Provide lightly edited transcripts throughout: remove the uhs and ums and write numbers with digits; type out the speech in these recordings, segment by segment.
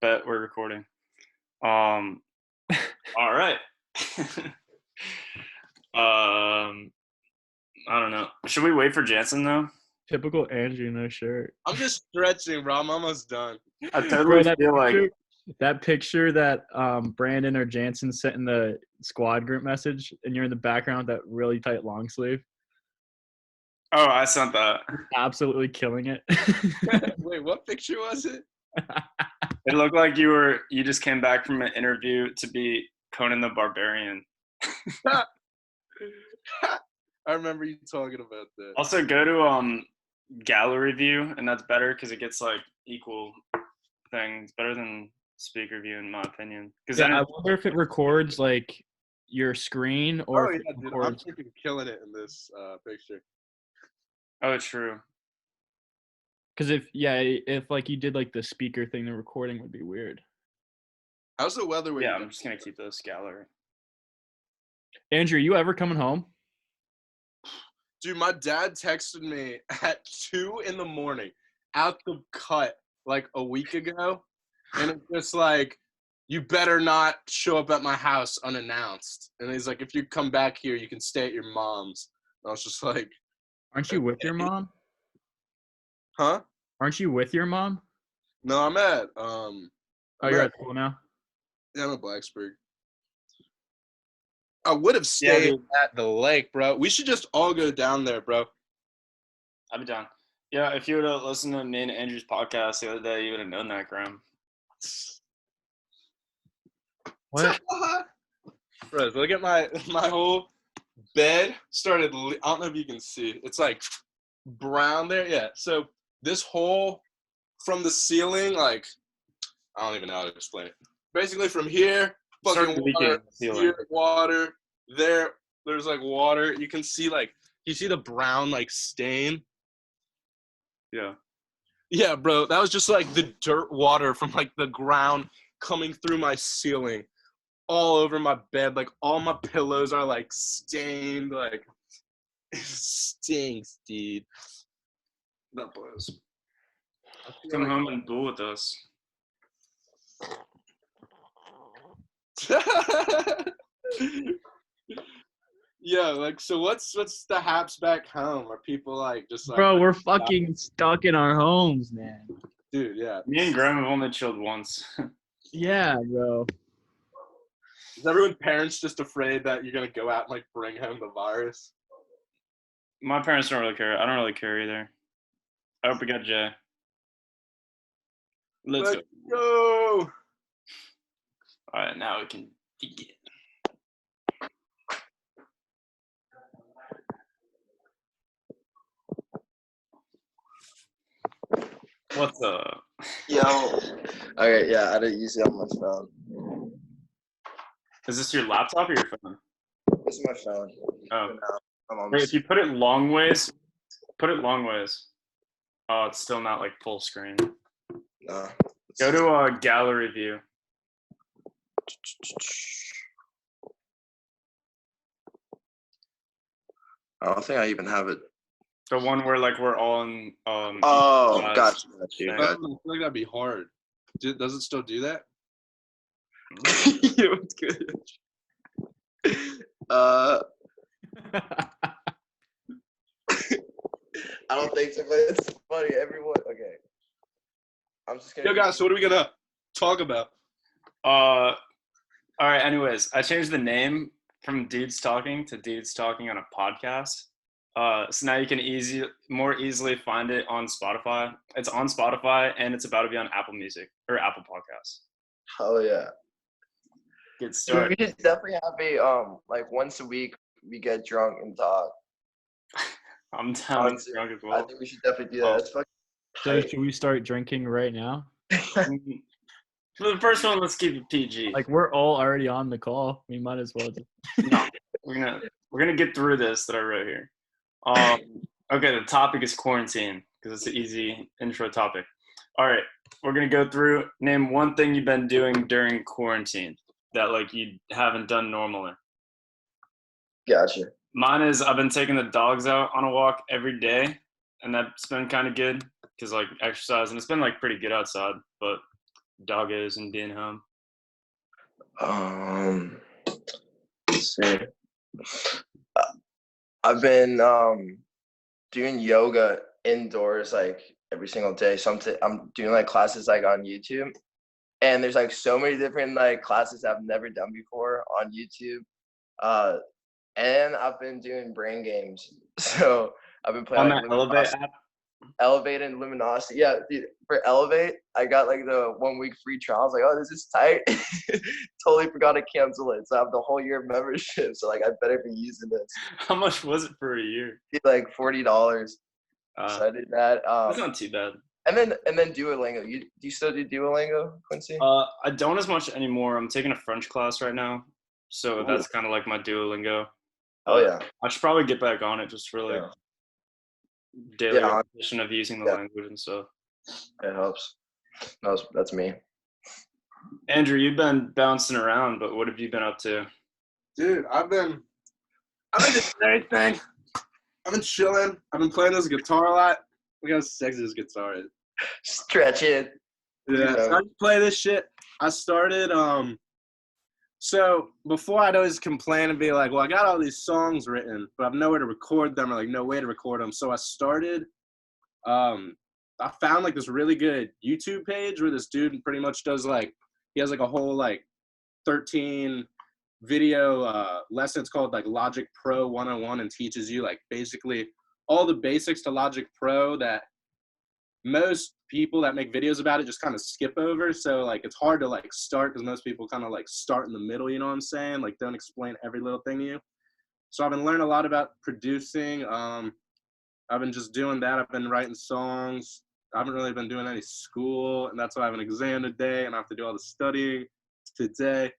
Bet we're recording. All right. I don't know. Should we wait for Jansen though? Typical Andrew, no shirt. I'm just stretching, bro. I'm almost done. I totally Bro, that feel like picture that Brandon or Jansen sent in the squad group message, and you're in the background with that really tight long sleeve. oh, I sent that. Absolutely killing it. Wait, what picture was it? It looked like you just came back from an interview to be Conan the Barbarian. I remember you talking about that. Also, go to gallery view, and that's better because it gets like equal things. Better than speaker view, in my opinion. Because I wonder if it records like your screen or Oh if yeah, it dude, I'm records. freaking killing it in this picture. Oh, true. Because if like you did like the speaker thing, the recording would be weird. How's the weather? Yeah, I'm just gonna keep this gallery. Andrew, you ever coming home? Dude, my dad texted me at 2 a.m. out the cut like a week ago, and it's just like, you better not show up at my house unannounced. And he's like, if you come back here, you can stay at your mom's. And I was just like, Aren't you with your mom? huh? Aren't you with your mom? No, I'm at Oh, you're at school now? Yeah, I'm at Blacksburg. I would have stayed at the lake, bro. We should just all go down there, bro. I'd be down. Yeah, if you would have listened to me and Andrew's podcast the other day, you would have known that, Graham. What? Bro, look at my whole bed started. I don't know if you can see. It's like brown there. Yeah. So this hole from the ceiling, like, I don't even know how to explain it. Basically, from here, fucking water, here, water, there's like water. You can see you see the brown like stain. Yeah. Yeah, bro. That was just like the dirt water from like the ground coming through my ceiling, all over my bed. Like all my pillows are like stained. Like it stinks, dude. That blows. Come home and duel with us. Yeah, like, so what's the haps back home? Are people like just like, bro, we're fucking stuck in our homes, man. Dude, yeah. Me and Graham have only chilled once. Yeah, bro. Is everyone's parents just afraid that you're gonna go out and like bring home the virus? My parents don't really care. I don't really care either. I hope we got Jay. Let's go. All right, now we can begin. What's up? Yo. Okay, yeah, I didn't use it on my phone. Is this your laptop or your phone? This is my phone. Oh. Wait, if you put it long ways, Oh, it's still not like full screen. No. Go to gallery view. I don't think I even have it. The one where like we're all in. Oh, gotcha. I feel like that'd be hard. Does it still do that? You know what's good? I don't think so, but it's funny. Everyone, okay. I'm just gonna. Yo, guys, so what are we gonna talk about? All right. Anyways, I changed the name from Dudes Talking to Dudes Talking on a Podcast. So now you can more easily find it on Spotify. It's on Spotify and it's about to be on Apple Music or Apple Podcasts. Oh yeah. Good start. We should definitely have a like once a week we get drunk and talk. I'm down drunk as well. I think we should definitely do that. That's fucking. So should we start drinking right now? For the first one, let's keep it PG. Like we're all already on the call. We might as well. No, we're gonna get through this that I wrote here. Okay, the topic is quarantine because it's an easy intro topic. All right, we're gonna go through. Name one thing you've been doing during quarantine that like you haven't done normally. Gotcha. Mine is I've been taking the dogs out on a walk every day, and that's been kind of good because like exercise, and it's been like pretty good outside. But dog is and being home? Let's see. I've been doing yoga indoors like every single day. So I'm doing like classes like on YouTube, and there's like so many different like classes I've never done before on YouTube. And I've been doing brain games. So I've been playing On like that Elevate app? Elevate and Luminosity. Yeah, dude, for Elevate, I got like the 1 week free trial. I was like, oh, this is tight. Totally forgot to cancel it. So I have the whole year membership. So like, I better be using this. How much was it for a year? It's like $40. So I did that. That's not too bad. And then Duolingo. Do you still do Duolingo, Quincy? I don't as much anymore. I'm taking a French class right now, so that's kind of like my Duolingo. Oh yeah. I should probably get back on it just for like daily repetition of using the language and stuff. It helps. That's me. Andrew, you've been bouncing around, but what have you been up to? Dude, I've been doing everything. I've been chilling. I've been playing this guitar a lot. Look how sexy this guitar is. Stretch it. Yeah, so I play this shit. I started, so before I'd always complain and be like, well, I got all these songs written, but I've nowhere to record them or like no way to record them. So I started, I found like this really good YouTube page where this dude pretty much does like, he has like a whole like 13 video lessons called like Logic Pro 101 and teaches you like basically all the basics to Logic Pro that most people that make videos about it just kind of skip over. So like it's hard to like start because most people kind of like start in the middle, you know what I'm saying? Like don't explain every little thing to you. So I've been learning a lot about producing. I've been just doing that. I've been writing songs. I haven't really been doing any school, and that's why I have an exam today and I have to do all the studying today.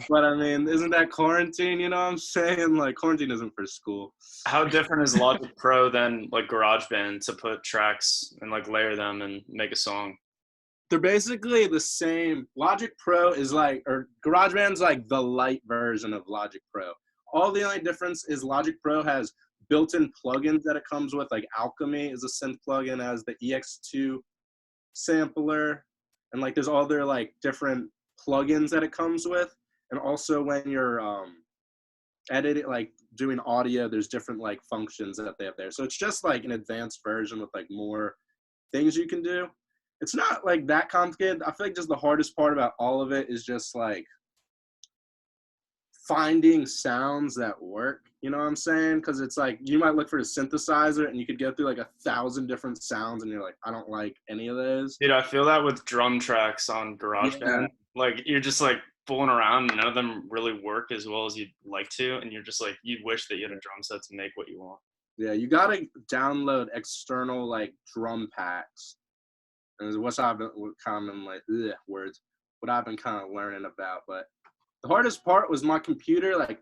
But I mean, isn't that quarantine? You know what I'm saying? Like, quarantine isn't for school. How different is Logic Pro than like GarageBand to put tracks and like layer them and make a song? They're basically the same. Logic Pro is like, or GarageBand's like the light version of Logic Pro. All the only difference is Logic Pro has built-in plugins that it comes with, like Alchemy is a synth plugin, as the EX2 sampler, and like there's all their like different plugins that it comes with. And also when you're editing, like doing audio, there's different like functions that they have there. So it's just like an advanced version with like more things you can do. It's not like that complicated. I feel like just the hardest part about all of it is just like finding sounds that work, you know what I'm saying? Because it's like you might look for a synthesizer and you could go through like 1,000 different sounds and you're like, I don't like any of those. Dude, I feel that with drum tracks on GarageBand. Yeah. Like you're just like fooling around and none of them really work as well as you'd like to, and you're just like, you wish that you had a drum set to make what you want. Yeah, you gotta download external like drum packs. And what's I've been kind of like words, what I've been kind of learning about. But the hardest part was my computer, like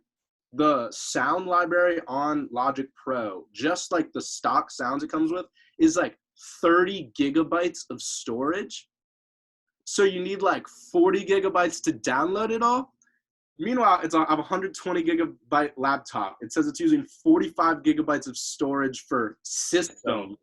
the sound library on Logic Pro, just like the stock sounds it comes with, is like 30 gigabytes of storage. So you need like 40 gigabytes to download it all. Meanwhile, I have a 120 gigabyte laptop. It says it's using 45 gigabytes of storage for system.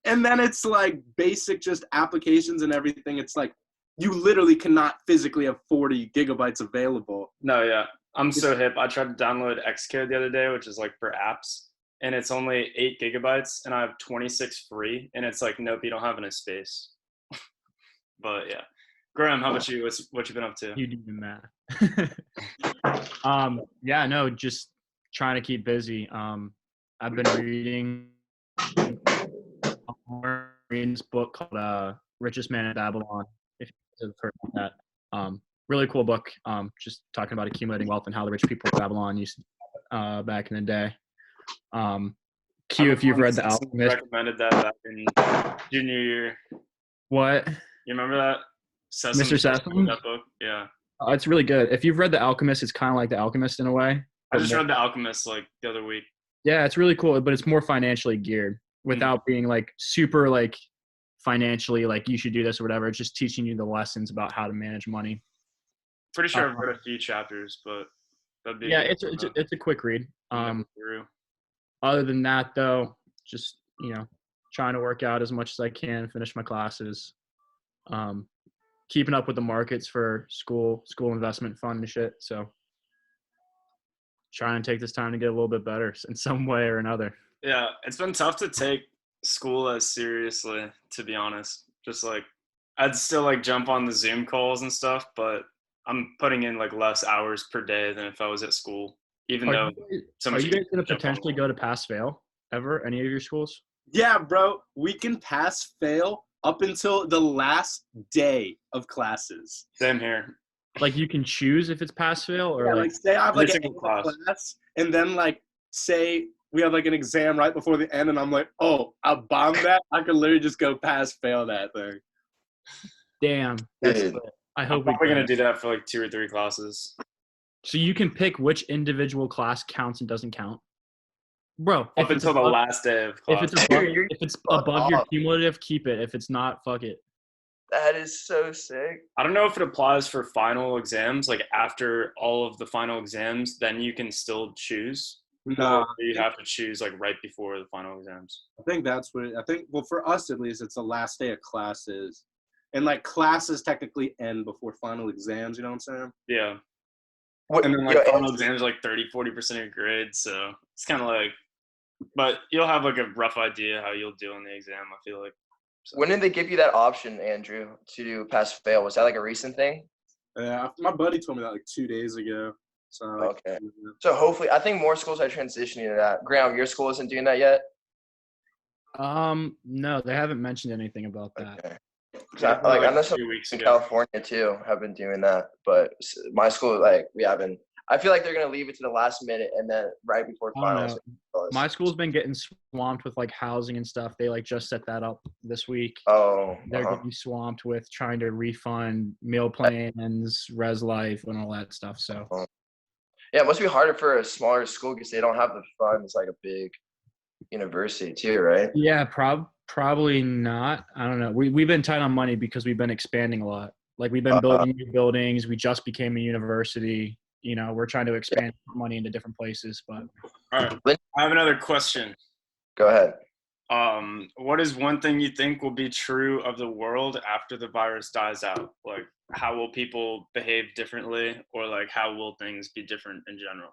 And then it's like basic just applications and everything. It's like you literally cannot physically have 40 gigabytes available. No, yeah. I'm so hip. I tried to download Xcode the other day, which is like for apps, and it's only 8 gigabytes, and I have 26 free, and it's like, nope, you don't have enough space. But yeah. Graham, how about you? What you been up to? You do the math. Yeah, no, just trying to keep busy. I've been reading this book called Richest Man in Babylon, if you've heard of that. Really cool book, just talking about accumulating wealth and how the rich people of Babylon used to back in the day. Q, if you've read The Alchemist. Recommended that back in junior year. What? You remember that? Mr. Sesame? That book? Yeah. It's really good. If you've read The Alchemist, it's kind of like The Alchemist in a way. I just read The Alchemist like the other week. Yeah, it's really cool, but it's more financially geared without being like super like financially like you should do this or whatever. It's just teaching you the lessons about how to manage money. Pretty sure I've read a few chapters, but that'd be it's a quick read. Other than that though, just trying to work out as much as I can, finish my classes. keeping up with the markets for school investment fund and shit. So trying to take this time to get a little bit better in some way or another. Yeah, it's been tough to take school as seriously, to be honest. Just like I'd still like jump on the Zoom calls and stuff, but I'm putting in like less hours per day than if I was at school. Even though Are you guys going to potentially go to pass fail ever? Any of your schools? Yeah, bro. We can pass fail up until the last day of classes. Same here. Like you can choose if it's pass fail or Yeah, like like say I have like every an single class, and then like say we have like an exam right before the end, and I'm like, oh, I bombed that. I could literally just go pass fail that thing. damn. That's Dude. lit. I I'm hope we probably can. gonna do that for like 2 or 3 classes. So you can pick which individual class counts and doesn't count. Bro, Up until the last day of if class. it's above your off. cumulative, keep it. If it's not, fuck it. That is so sick. I don't know if it applies for final exams. Like after all of the final exams, then you can still choose. No, Or you have to choose like right before the final exams. I think that's what I think. Well, for us at least, it's the last day of classes, and like classes technically end before final exams. You know what I'm saying? Yeah. What, And then like yo, final Andrew, exams are like 30-40% of your grades. So it's kind of like, but you'll have like a rough idea how you'll do on the exam, I feel like. So. when did they give you that option, Andrew, to do pass fail? Was that like a recent thing? Yeah, my buddy told me that like 2 days ago. So like, Okay. So hopefully, I think more schools are transitioning to that. Graham, your school isn't doing that yet? No, they haven't mentioned anything about that. Okay. 'Cause I know some 2 weeks in ago. California too have been doing that, but my school, like, we haven't. I feel like they're gonna leave it to the last minute and then right before I don't finals. know. My school's been getting swamped with like housing and stuff. They like just set that up this week. Oh, They're getting swamped with trying to refund meal plans, res life, and all that stuff. So yeah, it must be harder for a smaller school because they don't have the funds like a big university too, right? yeah, probably not. I don't know. We've been tight on money because we've been expanding a lot. Like we've been building new buildings. We just became a university. You know, we're trying to expand money into different places. But All right. I have another question. Go ahead. What is one thing you think will be true of the world after the virus dies out? Like, how will people behave differently, or like, how will things be different in general?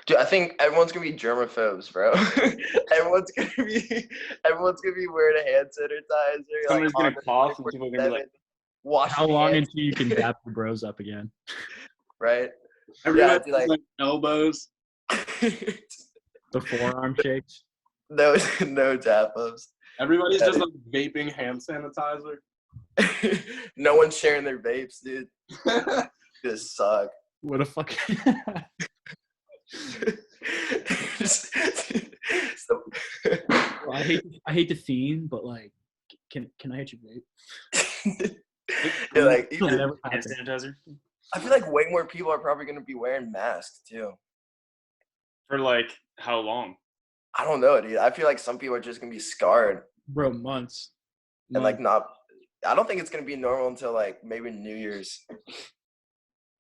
Dude, I think everyone's gonna be germaphobes, bro. everyone's gonna be wearing a hand sanitizer. Somebody's like, gonna cough, and people are gonna be like, wash how your long hands, until you can dap your bros up again? right? everyone Yeah, has, dude, like elbows. The forearm shakes. no tap ups. Everybody's just like vaping hand sanitizer. No one's sharing their vapes, dude. This suck. What a fucking. So- Well, I hate the theme, but like, can I hit your vape? Yeah, like, It'll even, never hand happen. sanitizer I feel like way more people are probably gonna be wearing masks too. for like how long? I don't know, dude. I feel like some people are just gonna be scarred Bro, months. and like not. I don't think it's gonna be normal until like maybe New Year's.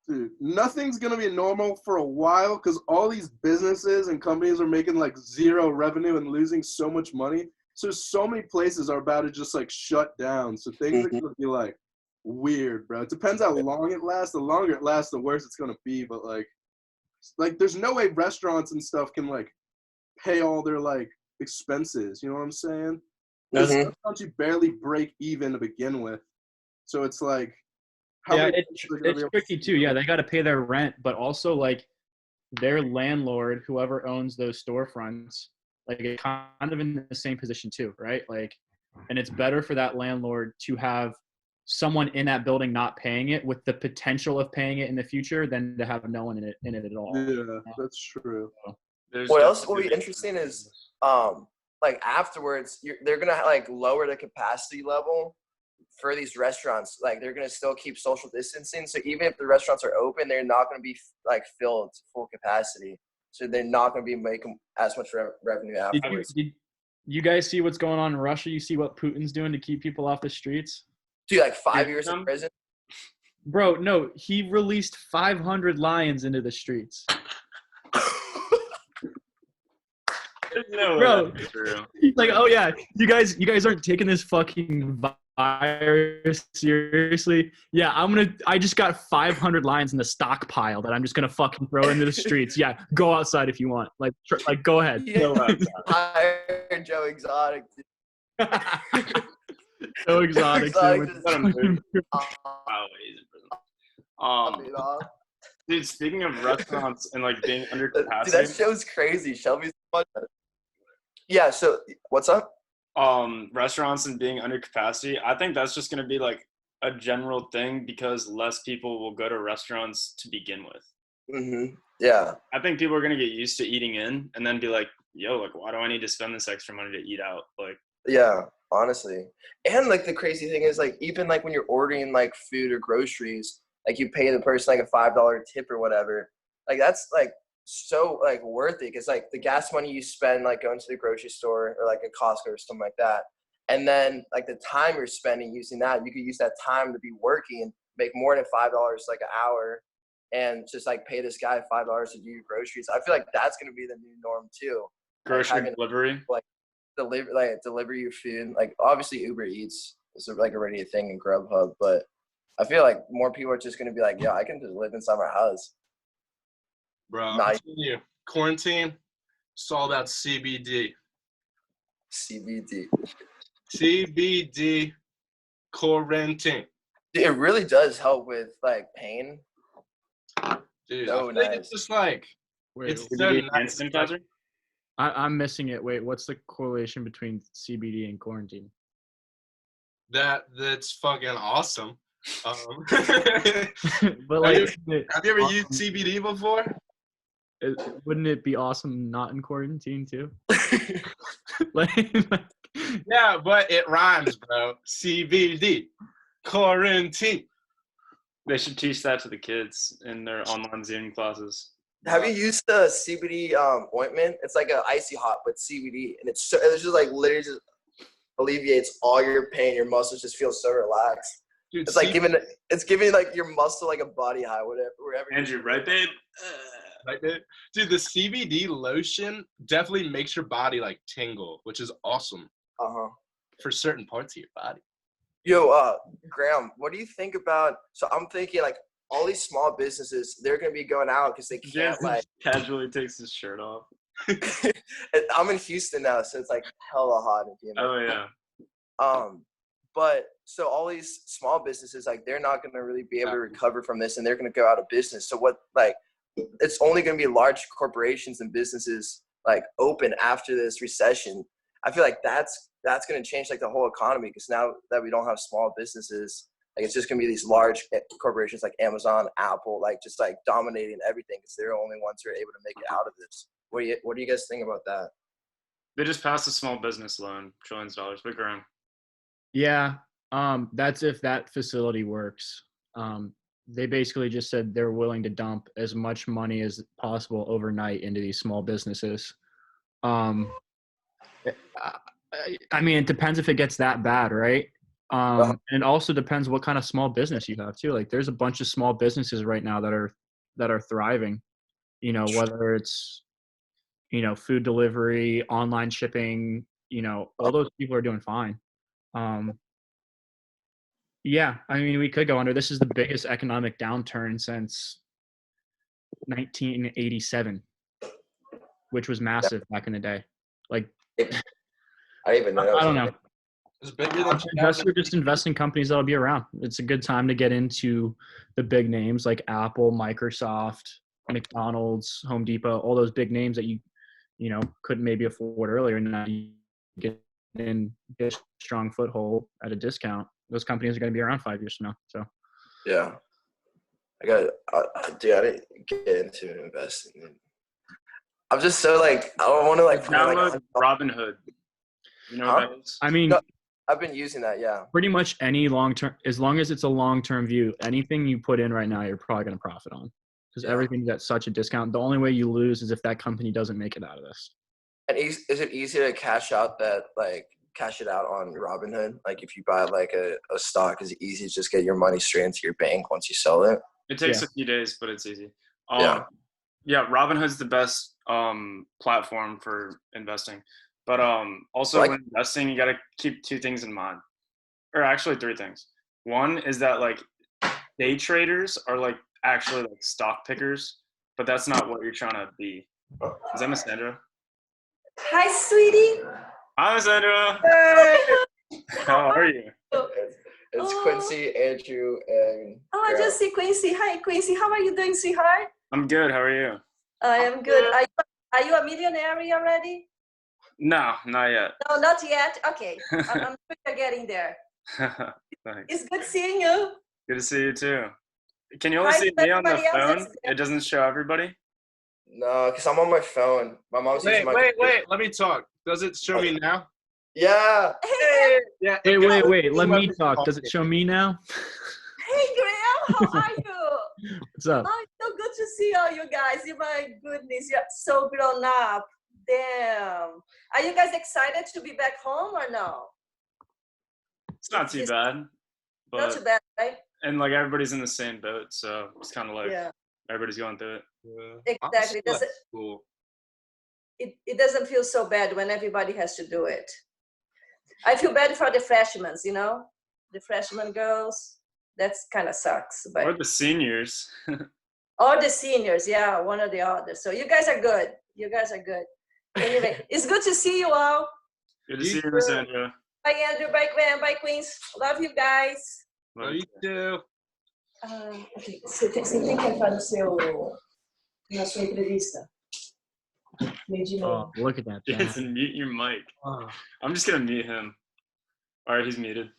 Dude, nothing's gonna be normal for a while because all these businesses and companies are making like zero revenue and losing so much money. So many places are about to just like shut down. So things are gonna be like weird, bro. It depends how long it lasts. The longer it lasts, the worse it's gonna be. But like there's no way restaurants and stuff can like pay all their like expenses. You know what I'm saying? Because Mhm. sometimes you barely break even to begin with. So it's like, Yeah, many it's people are gonna be able to tricky too. Yeah, they got to pay their rent, but also like their landlord, whoever owns those storefronts, like it's kind of in the same position too, right? Like, and it's better for that landlord to have someone in that building not paying it with the potential of paying it in the future than to have no one in it at all. Yeah, that's true. What else will be interesting is like afterwards they're gonna like lower the capacity level for these restaurants. Like they're gonna still keep social distancing, so even if the restaurants are open, they're not gonna be like filled to full capacity, so they're not gonna be making as much revenue afterwards. Did you guys see what's going on in Russia? You see what Putin's doing to keep people off the streets? Dude, like 5 years in prison. Bro, no, he released 500 lions into the streets. No way Bro, that's true. he's like, oh yeah, you guys aren't taking this fucking Seriously? Yeah, I just got 500 lines in the stockpile that I'm just gonna fucking throw into the streets. Yeah, go outside if you want. Like go ahead. Yeah. Go outside. Hire Joe Exotic. So exotic. Exotic Dude. just Let him do it. pop Oh, he's in prison. it off. Dude, speaking of restaurants and like being under Dude, capacity, that show's crazy. Shelby's so much. Yeah. So what's up? restaurants and being under capacity, I think that's just going to be like a general thing because less people will go to restaurants to begin with. Yeah. I think people are going to get used to eating in and then be like, yo, like, why do I need to spend this extra money to eat out? Like, Yeah, honestly. And like the crazy thing is like even like when you're ordering like food or groceries, like you pay the person like a $5 tip or whatever. Like that's like so like worth it because like the gas money you spend like going to the grocery store or like a Costco or something like that. And then like the time you're spending using that, you could use that time to be working, make more than $5 like an hour and just like pay this guy $5 to do your groceries. I feel like that's gonna be the new norm too. grocery delivery. Deliver your food. Like obviously Uber Eats is like already a thing in Grubhub, but I feel like more people are just gonna be like, yeah, I can just live inside my house. Bro, I'm Nice. telling you, quarantine, it's all about CBD. CBD. CBD quarantine. It really does help with like pain. Dude, So I think nice. it's just like, Wait, it's so CBD hand nice. sanitizer? I'm missing it. Wait, what's the correlation between CBD and quarantine? That's fucking awesome. But like, Have you ever used CBD before? wouldn't it be awesome not in quarantine too? like, Yeah, but it rhymes, bro. CBD quarantine. They should teach that to the kids in their online Zoom classes. Have you used the CBD ointment? It's like an icy hot with CBD, and it's just like literally just alleviates all your pain. Your muscles just feel so relaxed. Dude, It's like giving like your muscle like a body high, wherever. Andrew, right, babe? Like that. Dude, the CBD lotion definitely makes your body like tingle, which is awesome for certain parts of your body. Yo, Graham, what do you think about? So I'm thinking like all these small businesses, they're gonna be going out because they can't like. Casually takes his shirt off. I'm in Houston now, so it's like hella hot in here. Oh yeah. But so all these small businesses, like they're not gonna really be able to recover from this, and they're gonna go out of business. So what, like, it's only gonna be large corporations and businesses like open after this recession. I feel like that's gonna change like the whole economy because now that we don't have small businesses, like it's just gonna be these large corporations like Amazon, Apple, like just like dominating everything because they're the only ones who are able to make it out of this. What do you guys think about that? They just passed a small business loan, trillions of dollars, big round. yeah, that's if that facility works. They basically just said they're willing to dump as much money as possible overnight into these small businesses. I mean, it depends if it gets that bad, right? And it also depends what kind of small business you have too. Like, there's a bunch of small businesses right now that are thriving. You know, whether it's food delivery, online shipping. All those people are doing fine. Yeah, I mean, we could go under. This is the biggest economic downturn since 1987, which was massive back in the day. Like, I didn't even know. I don't know. It's bigger than Investors just invest in companies that'll be around. It's a good time to get into the big names like Apple, Microsoft, McDonald's, Home Depot, all those big names that you couldn't maybe afford earlier. And now you get a strong foothold at a discount. Those companies are going to be around 5 years from now. So Yeah, I didn't get into investing. I'm just so like I don't want to like Download Robinhood. You know what that is? I mean, No, I've been using that. Yeah. pretty much any long-term, as long as it's a long-term view, anything you put in right now, you're probably going to profit on because everything's at such a discount. The only way you lose is if that company doesn't make it out of this. And is it easier to cash it out on Robinhood? Like if you buy like a stock, is it easy to just get your money straight into your bank once you sell it? It takes a few days, but it's easy. Yeah. Yeah, Robinhood's the best platform for investing. But also when investing, you got to keep two things in mind. or actually 3 things. One is that like day traders are like actually like stock pickers, but that's not what you're trying to be. Is that Miss Sandra? Hi, sweetie. Hi, Sandra. How are you? It's Oh. Quincy, Andrew, and Oh, I just see Quincy. Hi, Quincy. How are you doing, sweetheart? I'm good. How are you? I am good. Are you a millionaire already? No, not yet. No, not yet. Okay, I'm sure you're getting there. Thanks. It's good seeing you. Good to see you too. Can you only Hi see to me on the everybody else phone? that's there. It doesn't show everybody? no, because I'm on my phone. My mom's using my Wait. Let me talk. Does it show me now? Yeah. Hey, Yeah. Wait. Let me talk. Does it show me now? hey, Graham. How are you? What's up? Oh, it's so good to see all you guys. My goodness, you're so grown up. Damn. Are you guys excited to be back home or no? It's not too It's bad. not too But bad, right? and like everybody's in the same boat, so it's kind of like Yeah, everybody's going through it. exactly. Cool. It doesn't feel so bad when everybody has to do it. I feel bad for the freshmen, the freshman girls. That's kind of sucks, Or but the seniors. or the seniors, yeah, one or the other. So you guys are good. You guys are good. Anyway, it's good to see you all. Good to see you, Miss Sandra. Bye, Andrew. Bye, Graham. Bye, Queens. Love you guys. Oh, you too. Ok, você tem que entrar na sua entrevista. Meio de Oh, look at that. Jason, mute your mic. Oh. I'm just gonna mute him. All right, he's muted.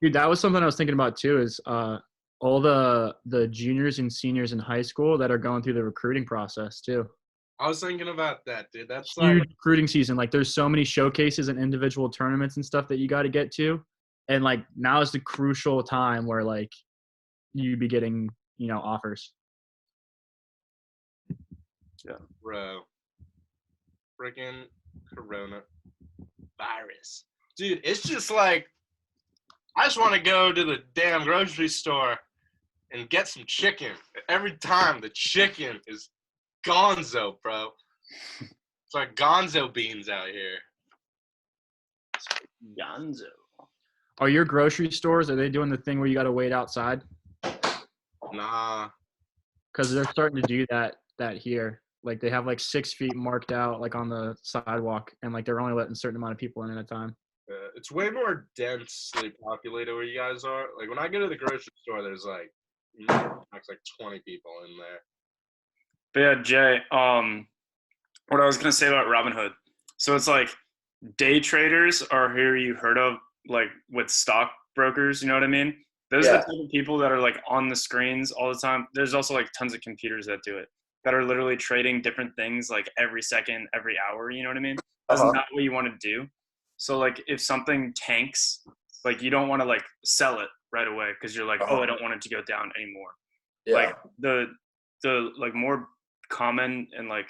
Dude, that was something I was thinking about too. Is all the juniors and seniors in high school that are going through the recruiting process too. I was thinking about that, dude. That's Huge like, recruiting season. Like, there's so many showcases and individual tournaments and stuff that you got to get to, and like now is the crucial time where like you be getting offers. bro, freaking coronavirus, dude. It's just like I just want to go to the damn grocery store and get some chicken. Every time the chicken is gonzo, bro. It's like gonzo beans out here. Gonzo. Are your grocery stores? Are they doing the thing where you got to wait outside? Nah. Because they're starting to do that here. Like they have like 6 feet marked out like on the sidewalk, and like they're only letting a certain amount of people in at a time. It's way more densely populated where you guys are. Like when I go to the grocery store, there's like max like 20 people in there. But yeah, Jay, what I was gonna say about Robinhood. So it's like day traders are who you heard of, like with stock brokers. You know what I mean? Those are the type of people that are like on the screens all the time. There's also like tons of computers that do it, that are literally trading different things like every second, every hour. You know what I mean? That's not what you want to do. So like if something tanks, like you don't want to like sell it right away because you're like, oh, I don't want it to go down anymore. Like the like more common and like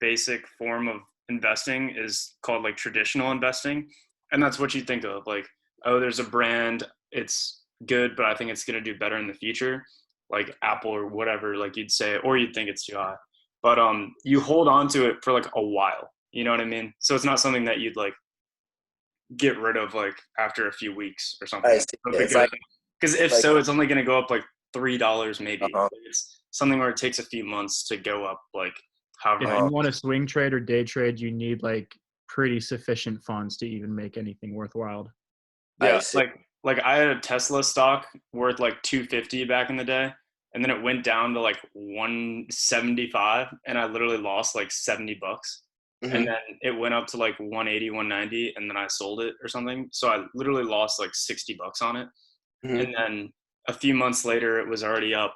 basic form of investing is called like traditional investing, and that's what you think of, like, oh, there's a brand, it's good, but I think it's going to do better in the future, like Apple or whatever, like you'd say, or you'd think it's too high, but you hold on to it for like a while, you know what I mean? So it's not something that you'd like get rid of like after a few weeks or something. Because if like, so, it's only going to go up like $3 maybe. It's something where it takes a few months to go up, like however. If you want to swing trade or day trade, you need like pretty sufficient funds to even make anything worthwhile. Yeah, like I had a Tesla stock worth like $250 back in the day, and then it went down to like $175, and I literally lost like $70. And then it went up to like 180, 190, and then I sold it or something. So I literally lost like $60 on it. And then a few months later, it was already up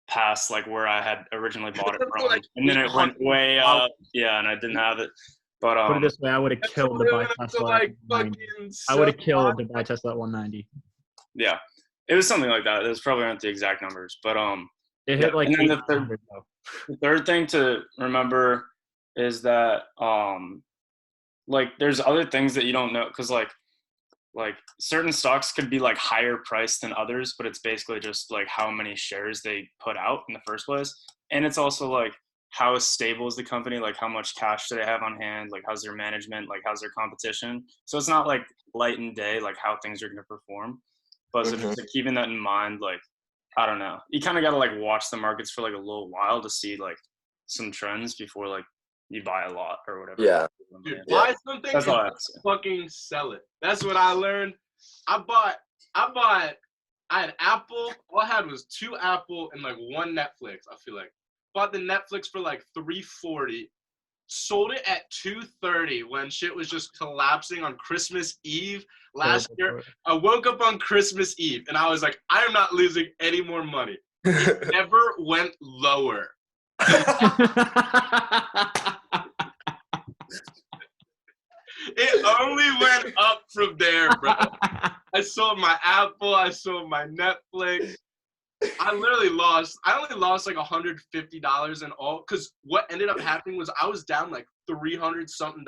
past like where I had originally bought it from. And then it went way up. Yeah, and I didn't have it. But put it this way, I would have killed to buy Tesla at 190. I would have killed to buy Tesla at 190. Yeah, it was something like that. It was probably not the exact numbers, but it hit like. And then the third thing to remember is that like there's other things that you don't know, because like certain stocks could be like higher priced than others, but it's basically just like how many shares they put out in the first place, and it's also like how stable is the company, like how much cash do they have on hand, like how's their management, like how's their competition. So it's not like light and day, like how things are going to perform. But so just like, keeping that in mind, like, I don't know, you kind of got to like watch the markets for like a little while to see like some trends before like you buy a lot or whatever. Yeah. Dude, buy something That's all I and have to say. fucking sell it. That's what I learned. I had Apple. All I had was 2 Apple and like 1 Netflix. I feel like bought the Netflix for like $340. Sold it at $230 when shit was just collapsing on Christmas Eve last year. I woke up on Christmas Eve and I was like, I am not losing any more money. It never went lower. It only went up from there, bro. I sold my Apple. I sold my Netflix. I only lost like $150 in all, because what ended up happening was I was down like $300 something.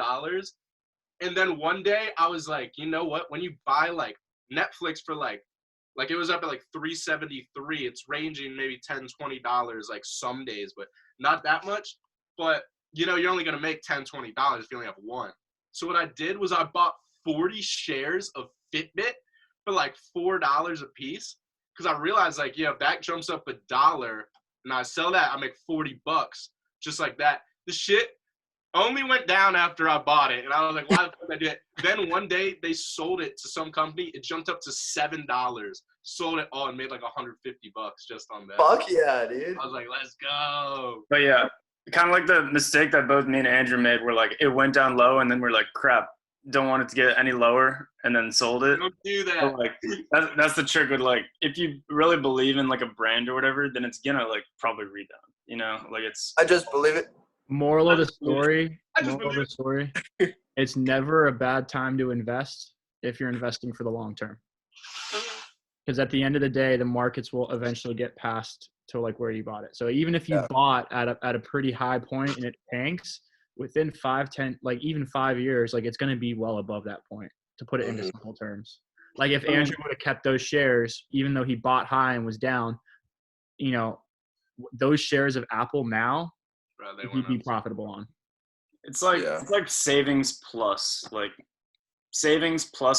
And then one day I was like, you know what? When you buy like Netflix for like it was up at like $373. It's ranging maybe $10, $20 like some days, but not that much. But you know, you're only gonna make $10, $20 if you only have one. So what I did was I bought 40 shares of Fitbit for like $4 a piece. Because I realized, like, yeah, if that jumps up $1 and I sell that, I make $40 just like that. The shit only went down after I bought it. And I was like, why the fuck did I do it? Then one day they sold it to some company. It jumped up to $7. Sold it all and made like $150 just on that. Fuck yeah, dude. I was like, let's go. But yeah, kind of like the mistake that both me and Andrew made, where like it went down low and then we're like, crap, don't want it to get any lower, and then sold it. Don't do that. So, like that's the trick with like, if you really believe in like a brand or whatever, then it's gonna like probably rebound. You know, like it's. I just believe it. Moral of the story. It's never a bad time to invest if you're investing for the long term. Because at the end of the day, the markets will eventually get past to like where you bought it. So even if you bought at a pretty high point and it tanks, within 5, 10, like even 5 years, like it's going to be well above that point, to put it into simple terms. Like if Andrew would have kept those shares, even though he bought high and was down, you know, those shares of Apple now, he'd be profitable on. It's like savings plus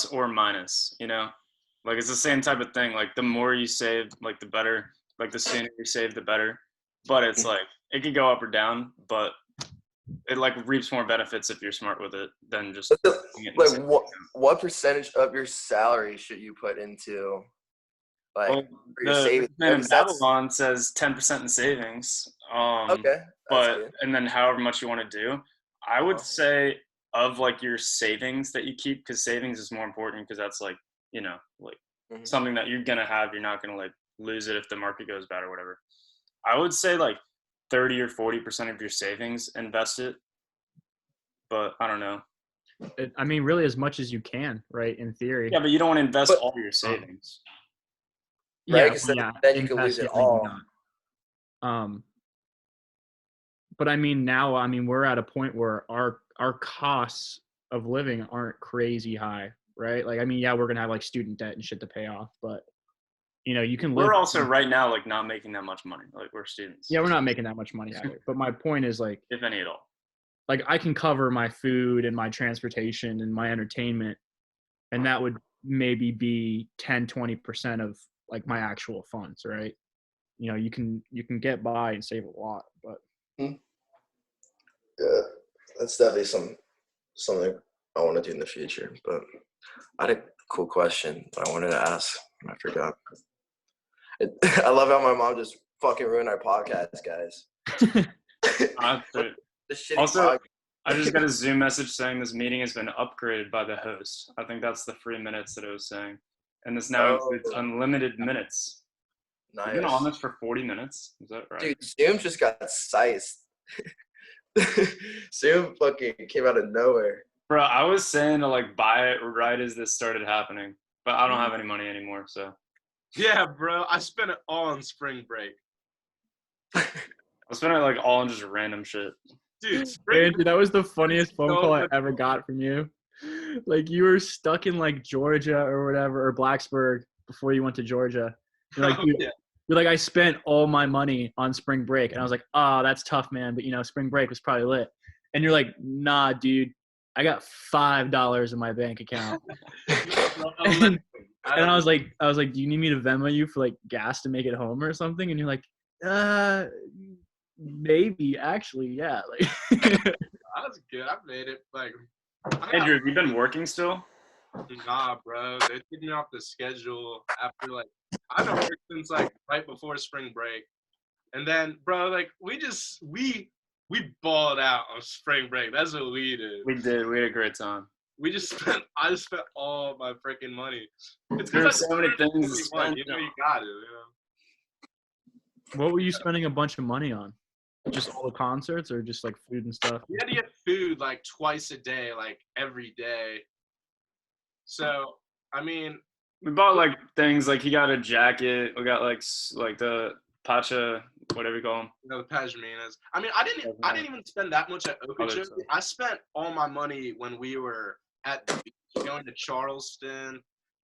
or minus, you know, like it's the same type of thing. Like the more you save, like the better, like the sooner you save, the better. But it's like, it could go up or down, but it like reaps more benefits if you're smart with it than just like what percentage of your salary should you put into like your savings? Man in Babylon says 10% in savings. Okay. But and then however much you want to do, I would say of like your savings that you keep, because savings is more important, because that's like, you know, like something that you're gonna have. You're not gonna like lose it if the market goes bad or whatever. I would say like 30 or 40% of your savings, invest it. But I don't know. I mean, really as much as you can, right? In theory. Yeah, but you don't want to invest all your savings. Right, because then you can lose it all. But I mean, now, I mean, we're at a point where our costs of living aren't crazy high, right? Like, I mean, yeah, we're going to have like student debt and shit to pay off, but you know, you can live. We're also right now like not making that much money. Like we're students. Yeah, we're not making that much money either. But my point is like, if any at all, like I can cover my food and my transportation and my entertainment, and that would maybe be 10-20% of like my actual funds, right? You know, you can get by and save a lot, but yeah, that's definitely something I want to do in the future. But I had a cool question that I wanted to ask. I forgot. I love how my mom just fucking ruined our podcast, guys. Also, I just got a Zoom message saying this meeting has been upgraded by the host. I think that's the 3 minutes that it was saying. And this now includes unlimited minutes. Nice. You've been on this for 40 minutes. Is that right? Dude, Zoom just got sized. Zoom fucking came out of nowhere. Bro, I was saying to like buy it right as this started happening, but I don't have any money anymore, so. Yeah, bro. I spent it all on spring break. I spent it like all on just random shit. Dude, Andrew, that was the funniest phone call I ever got from you. Like you were stuck in like Georgia or whatever, or Blacksburg before you went to Georgia. You're like, dude, You're like, I spent all my money on spring break. And I was like, oh, that's tough, man. But, spring break was probably lit. And you're like, nah, dude, I got $5 in my bank account. and I was like, do you need me to Venmo you for like gas to make it home or something? And you're like, maybe actually, yeah. Like, I was good. I made it. Like, Andrew, have you been working still? Nah, bro. They took me off the schedule after like I've been working since like right before spring break, and then bro, like we balled out on spring break. That's what we did. We did. We had a great time. We just spent. I just spent all my freaking money. It's There because are so many things to spend. You got it. what were you spending a bunch of money on? Just all the concerts or just like food and stuff? We had to get food like twice a day, like every day. So I mean, We bought like things like he got a jacket. We got like the pacha, whatever you call them. the pashminas. I mean, I didn't even spend that much at Okeechobee. stuff. I spent all my money when we were at the beach, going to Charleston,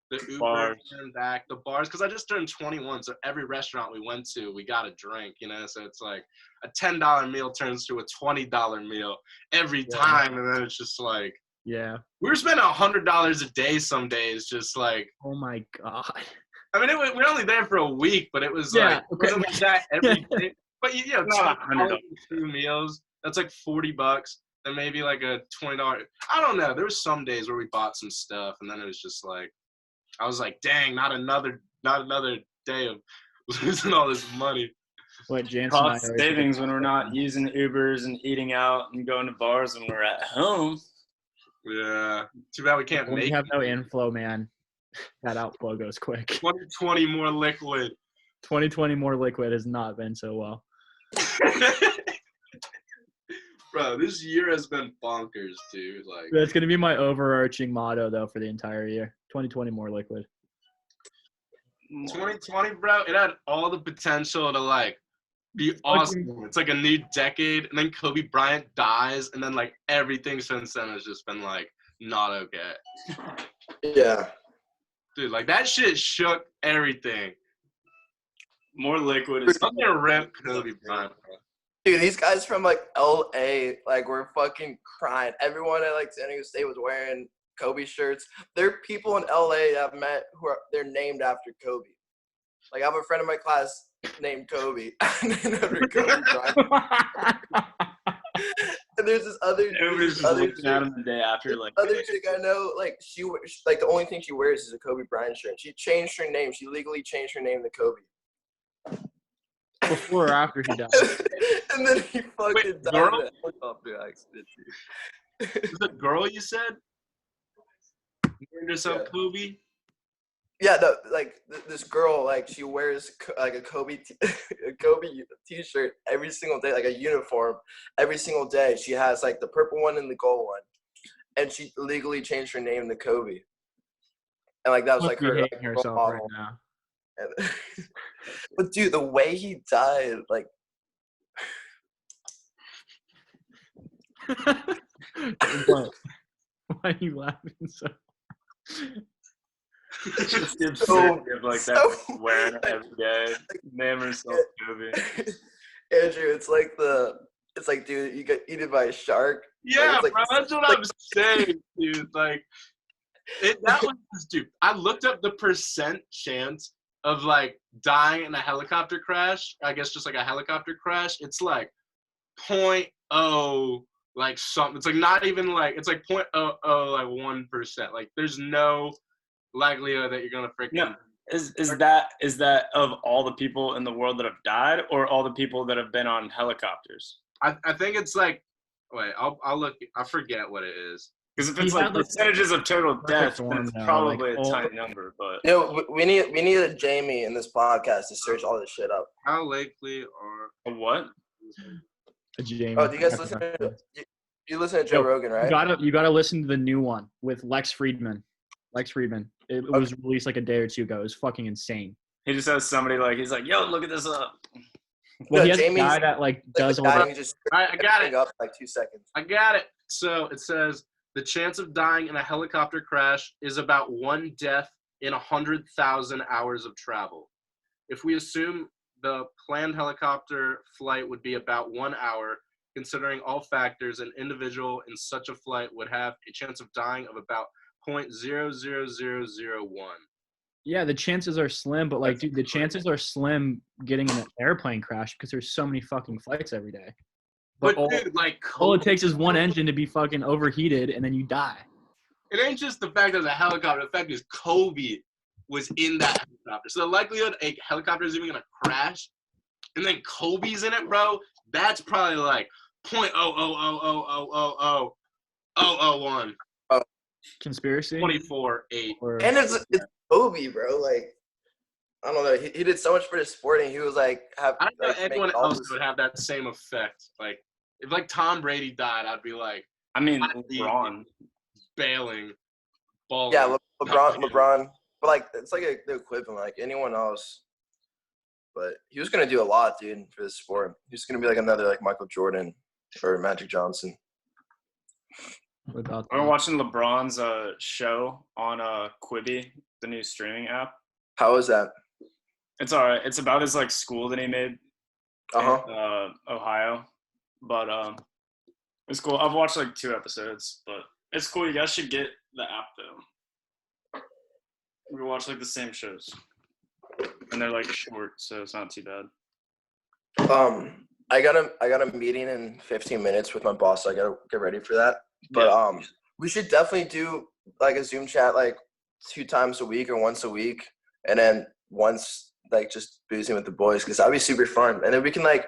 the Uber Bars. and back, the bars, because I just turned 21, so every restaurant we went to, we got a drink, so it's like a $10 meal turns to a $20 meal every time, and then it's just like, Yeah. we were spending $100 a day some days, just like, Oh my God. I mean, we were only there for a week, but it was Yeah, like, it wasn't like that every day. But Not $100. two meals, that's like $40, and maybe like a $20. I don't know. There were some days where we bought some stuff, and then it was just like, I was like, dang, not another day of losing all this money. What, Jansen and I Cost always savings forget. when we're not using Ubers and eating out and going to bars when we're at home. Yeah. Too bad we can't When make you have no inflow, man, that outflow goes quick. 2020 more liquid. 2020 more liquid has not been so well. Bro, this year has been bonkers, dude. Like, That's going to be my overarching motto, though, for the entire year. 2020 more liquid. 2020, bro, it had all the potential to like be awesome. It's like a new decade, and then Kobe Bryant dies, and then like everything since then has just been like not okay. Yeah. Dude, like that shit shook everything. More liquid is I'm gonna rip Kobe Bryant, bro. Dude, these guys from like LA, like were fucking crying. Everyone at like San Diego State was wearing Kobe shirts. There are people in LA I've met they're named after Kobe. Like I have a friend in my class named Kobe. named after Kobe Bryant. And there's this other It was just looking at him the day after, like other chick I know, like like the only thing she wears is a Kobe Bryant shirt. She changed her name. She legally changed her name to Kobe. Before or after he died? And then he fucking died. girl? in a helicopter accident, dude. Is it a girl you said? Named herself Yeah. Kobe? Yeah, this girl, like she wears like a Kobe t-shirt every single day, like a uniform every single day. She has like the purple one and the gold one, and she legally changed her name to Kobe. And like that was like her hating herself right model. now. And, but dude, the way he died, like What? Why are you laughing so? just the So- absurdity of like that so- wearing it every day. Name herself Kobe. Andrew, it's like, dude, you got eaten by a shark. Yeah, Like, bro, that's what I'm saying, dude. Like, that was, dude, I looked up the percent chance of, like, dying in a helicopter crash. I guess just, like, a helicopter crash. It's, like, 0.0, like, something. It's, like, not even, like, it's, like, 0.00, like, 1%. Like, there's no likelihood that you're going to freaking... No. Is that of all the people in the world that have died, or all the people that have been on helicopters? I think it's, like, wait, I'll look. I forget what it is. Because if He it's like had, like, percentages of total perfect deaths, then form, it's though, probably like, a tiny number. But you know, we need a Jamie in this podcast to search all this shit up. How likely are... a what? A Jamie. Oh, do you guys listen to you listen to Joe Rogan, right? You gotta listen to the new one with Lex Friedman. It was released like a day or two ago. It was fucking insane. He just has somebody like he's like, yo, look at this up. Well, No, he has a Jamie's- guy that like does all Guy, that. he just All right, I got it. up in like 2 seconds. I got it. So it says the chance of dying in a helicopter crash is about one death in 100,000 hours of travel. If we assume the planned helicopter flight would be about 1 hour. Considering all factors, an individual in such a flight would have a chance of dying of about 0.00001. Yeah, the chances are slim, but like, dude, the chances are slim getting in an airplane crash because there's so many fucking flights every day. But all, dude, like, all it takes is one engine to be fucking overheated, and then you die. it ain't just the fact that it's a helicopter. The fact is Kobe was in that helicopter. So the likelihood a helicopter is even gonna crash, and then Kobe's in it, bro, that's probably like 0.000000001. Conspiracy? 24-8. And it's Kobe, bro. Like, I don't know. He did so much for the sport, and he was like, I don't know like, anyone making all else this- would have that same effect. Like, if like Tom Brady died, I'd be like, I mean, I'd be LeBron. bailing, balling. Yeah, LeBron. But like, it's like the equivalent. Like anyone else. But he was gonna do a lot, dude, for this sport. He was gonna be like another like Michael Jordan or Magic Johnson. What about I'm that? watching LeBron's show on Quibi, the new streaming app. How is that? It's all right. It's about his like school that he made Uh-huh. in Ohio, but it's cool. I've watched like 2 episodes, but it's cool. You guys should get the app though. We watch like the same shows, and they're like short, so it's not too bad. I got a meeting in 15 minutes with my boss, so I gotta get ready for that. But we should definitely do like a Zoom chat like 2 times a week or once a week, and then once like just boozing with the boys, because that'd be super fun. And then we can like,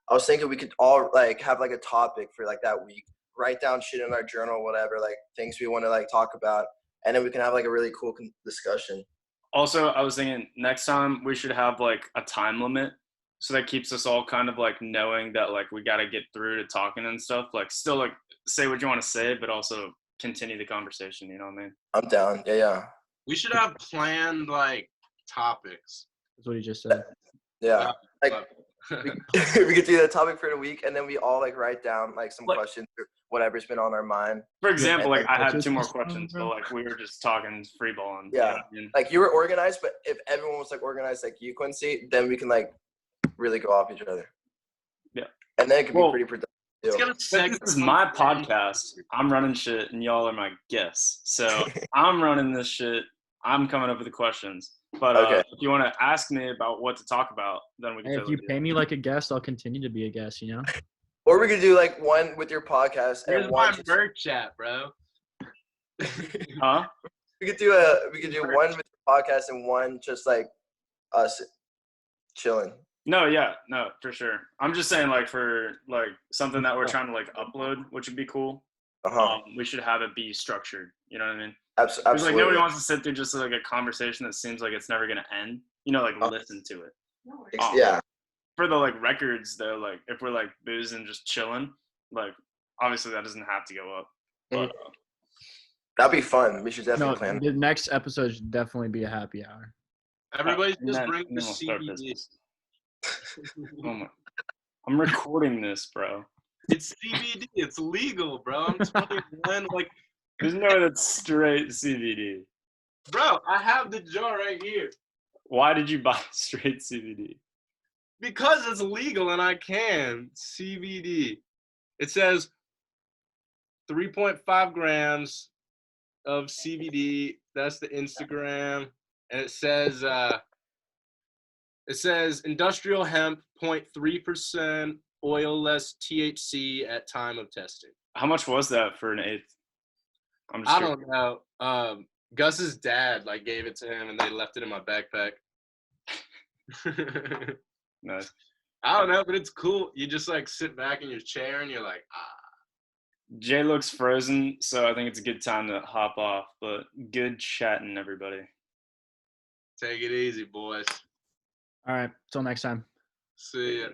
I was thinking we could all like have like a topic for like that week, write down shit in our journal, whatever, like things we want to like talk about, and then we can have like a really cool discussion. Also, I was thinking next time we should have like a time limit, so that keeps us all kind of like knowing that like we got to get through to talking and stuff. Like still like say what you want to say, but also continue the conversation. You know what I mean? I'm down. Yeah. We should have planned like topics. That's what he just said. Yeah. Like Love we could do that topic for the week, and then we all like write down like some Like- questions or whatever's been on our mind. For example, like I had What's 2 more your question, questions, bro? but like we were just talking free balling. Yeah. You know what I mean? Like you were organized, but if everyone was like organized like you, Quincy, then we can like really go off each other. Yeah. And then it could Well, be pretty productive. It's too. gonna But segment this is my podcast. I'm running shit, and y'all are my guests. So I'm running this shit. I'm coming up with the questions. But Okay. if you want to ask me about what to talk about, then we can. Hey, if totally you do pay that. me like a guest, I'll continue to be a guest, you know? Or we could do like one with your podcast Here's and my one. Just, merch chat, bro. Huh? we could do one with your podcast and one just like us chilling. No, yeah, no, for sure. I'm just saying, like, for like something that we're trying to like upload, which would be cool. We should have it be structured. You know what I mean? Because Absolutely. like nobody wants to sit through just like a conversation that seems like it's never gonna end. You know, like listen to it. Yeah. For the like records though, like if we're like boozing just chilling, like obviously that doesn't have to go up. But That'd be fun. We should definitely No, plan. the next episode should definitely be a happy hour. Everybody and just then- bring and the then we'll start CBD. business. Oh my! I'm recording this, bro. It's CBD. It's legal, bro. I'm 21. Like, There's no way that's straight CBD. bro, I have the jar right here Why did you buy straight CBD? because it's legal and I can. CBD. It says 3.5 grams of CBD. That's the Instagram, and it says industrial hemp 0.3% oil less THC at time of testing. How much was that for an eighth? I'm just I curious. don't know. Gus's dad like gave it to him and they left it in my backpack. Nice. I don't know, but it's cool. You just like sit back in your chair and you're like, Jay looks frozen, so I think it's a good time to hop off. But good chatting, everybody. take it easy, boys. All right. Till next time. See ya.